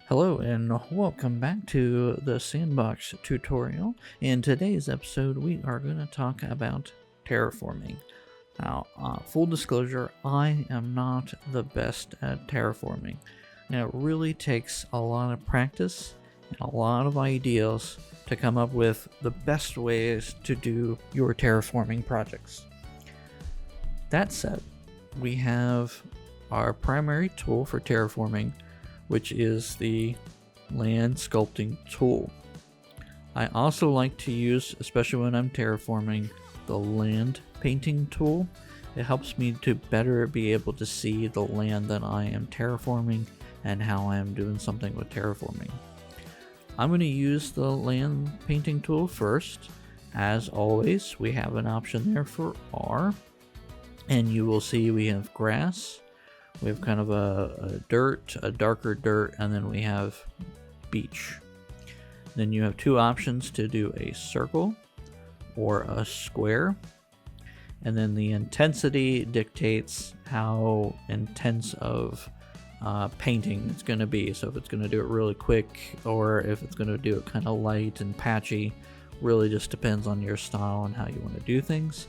Hello and welcome back to the Sandbox tutorial. In today's episode, we are going to talk about terraforming. Now, full disclosure, I am not the best at terraforming. And it really takes a lot of practice and a lot of ideas to come up with the best ways to do your terraforming projects. That said, we have our primary tool for terraforming, which is the land sculpting tool. I also like to use, especially when I'm terraforming, the land painting tool. It helps me to better be able to see the land that I am terraforming and how I am doing something with terraforming. I'm going to use the land painting tool first. As always, we have an option there for R, and you will see we have grass. We have kind of a dirt, a darker dirt, and then we have beach. Then you have two options to do a circle or a square. And then the intensity dictates how intense of painting it's going to be. So if it's going to do it really quick or if it's going to do it kind of light and patchy, really just depends on your style and how you want to do things.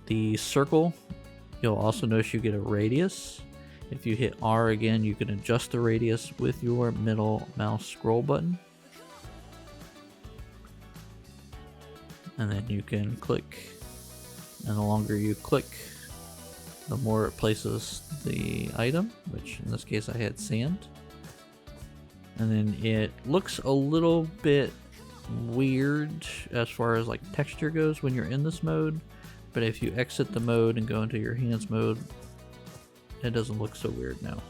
The circle, you'll also notice you get a radius. If you hit R again, you can adjust the radius with your middle mouse scroll button. And then you can click, and the longer you click, the more it places the item, which in this case I had sand. And then it looks a little bit weird as far as like texture goes when you're in this mode. But if you exit the mode and go into your hands mode, it doesn't look so weird now.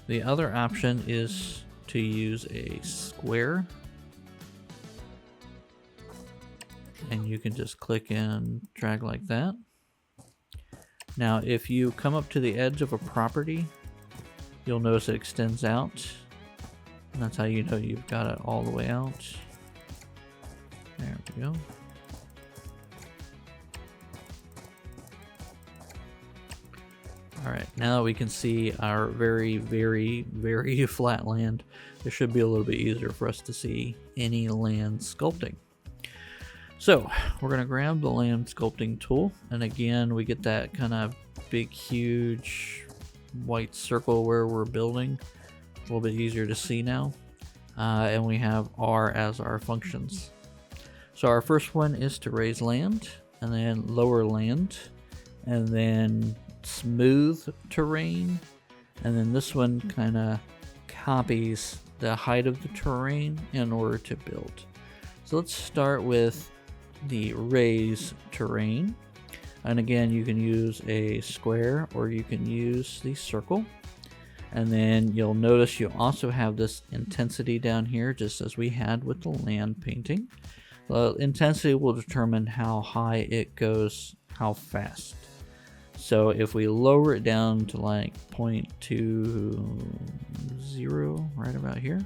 The other option is to use a square. And you can just click and drag like that. Now, if you come up to the edge of a property, you'll notice it extends out. And that's how you know you've got it all the way out. There we go. Alright, now we can see our very, very, very flat land. It should be a little bit easier for us to see any land sculpting. So, we're going to grab the land sculpting tool, and again, we get that kind of big, huge white circle where we're building. A little bit easier to see now. And we have R as our functions. So our first one is to raise land, and then lower land, and then smooth terrain, and then this one kind of copies the height of the terrain in order to build. So let's start with the raise terrain, and again you can use a square or you can use the circle. And then you'll notice you also have this intensity down here, just as we had with the land painting. The intensity will determine how high it goes, how fast. So if we lower it down to like 0.20, right about here,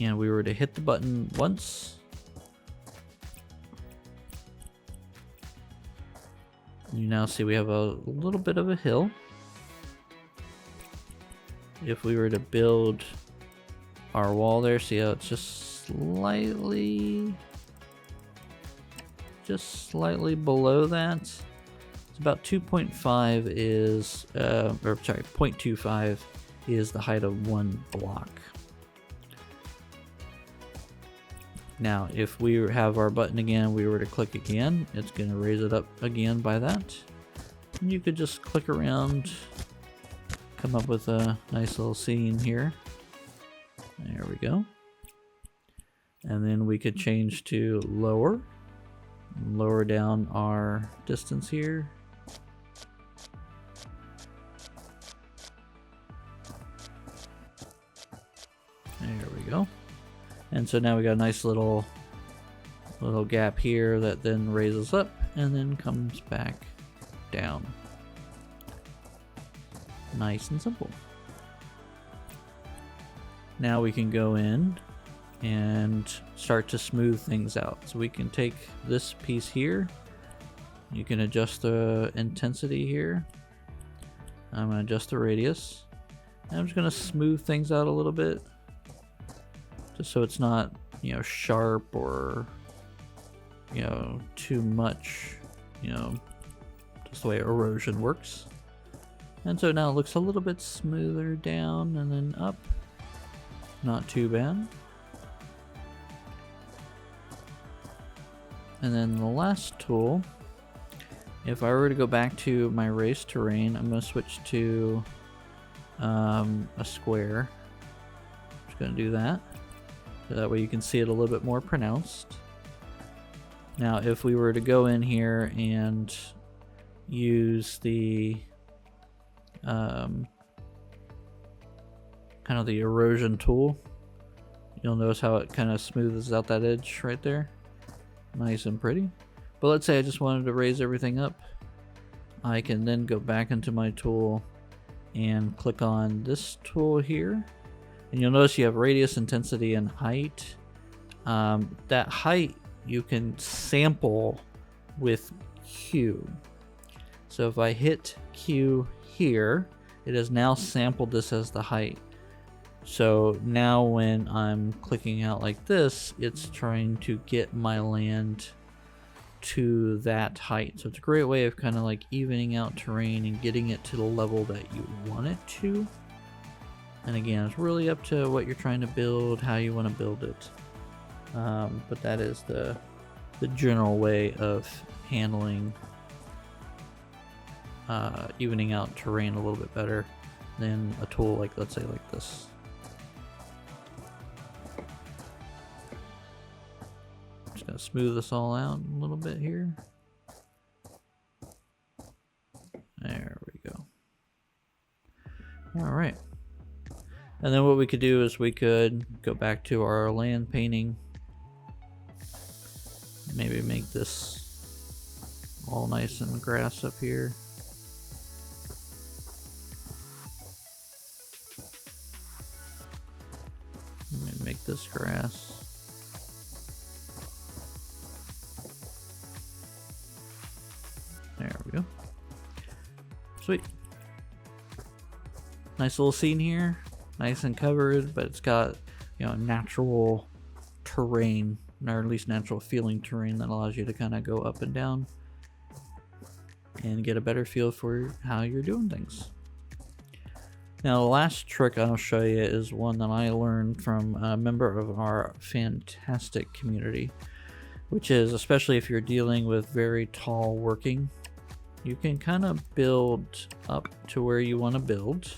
and we were to hit the button once, you now see we have a little bit of a hill. If we were to build our wall there, see how it's just slightly below that. It's about 2.5 is, 0.25 is the height of one block. Now, if we have our button again, we were to click again, it's going to raise it up again by that. And you could just click around, come up with a nice little scene here. There we go. And then we could change to lower down our distance here. There we go. And so now we got a nice little gap here that then raises up and then comes back down. Nice and simple. Now we can go in and start to smooth things out. So we can take this piece here, you can adjust the intensity here. I'm going to adjust the radius. And I'm just going to smooth things out a little bit, just so it's not, you know, sharp or, you know, too much, you know, just the way erosion works. And so now it looks a little bit smoother down and then up. Not too bad. And then the last tool, if I were to go back to my race terrain, I'm going to switch to a square. I'm just going to do that. So that way you can see it a little bit more pronounced. Now if we were to go in here and use the kind of the erosion tool, you'll notice how it kind of smooths out that edge right there. Nice and pretty. But let's say I just wanted to raise everything up. I can then go back into my tool and click on this tool here. And you'll notice you have radius, intensity, and height. That height you can sample with Q. So if I hit Q here, it has now sampled this as the height. So now when I'm clicking out like this, it's trying to get my land to that height. So it's a great way of kind of like evening out terrain and getting it to the level that you want it to. And again, it's really up to what you're trying to build, how you want to build it. But that is the general way of handling evening out terrain a little bit better than a tool like, let's say, like this. Just gonna smooth this all out a little bit here. There we go. All right. And then what we could do is we could go back to our land painting. Maybe make this all nice and grass up here. Let me make this grass. There we go. Sweet. Nice little scene here. Nice and covered, but it's got, you know, natural terrain, or at least natural feeling terrain that allows you to kind of go up and down and get a better feel for how you're doing things. Now the last trick I'll show you is one that I learned from a member of our fantastic community, which is, especially if you're dealing with very tall working, you can kind of build up to where you want to build.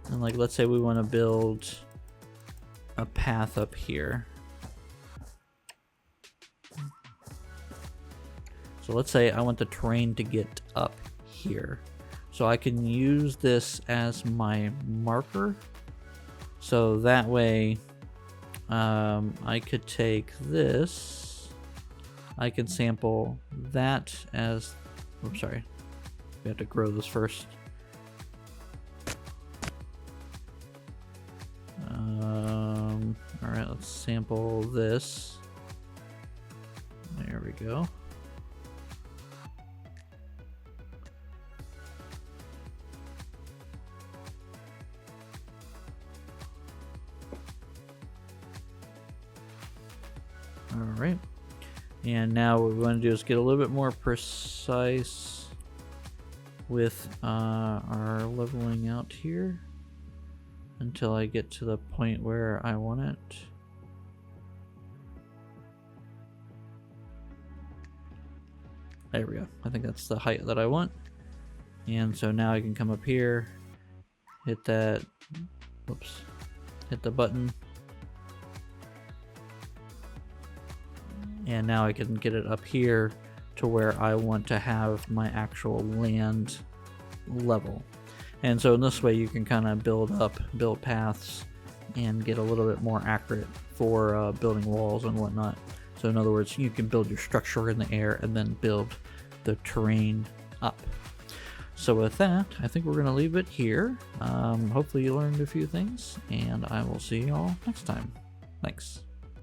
And like, let's say we want to build a path up here. So let's say I want the terrain to get up here. So I can use this as my marker. So that way I could take this, I can sample that as, oops, sorry, we have to grow this first. All right, let's sample this. There we go. All right, and now what we want to do is get a little bit more precise with our leveling out here until I get to the point where I want it. There we go. I think that's the height that I want. And so now I can come up here, hit that, whoops, hit the button. And now I can get it up here to where I want to have my actual land level. And so in this way you can kind of build paths and get a little bit more accurate for building walls and whatnot. So in other words, you can build your structure in the air and then build the terrain up. So with that, I think we're going to leave it here. Hopefully you learned a few things, and I will see you all next time. Thanks.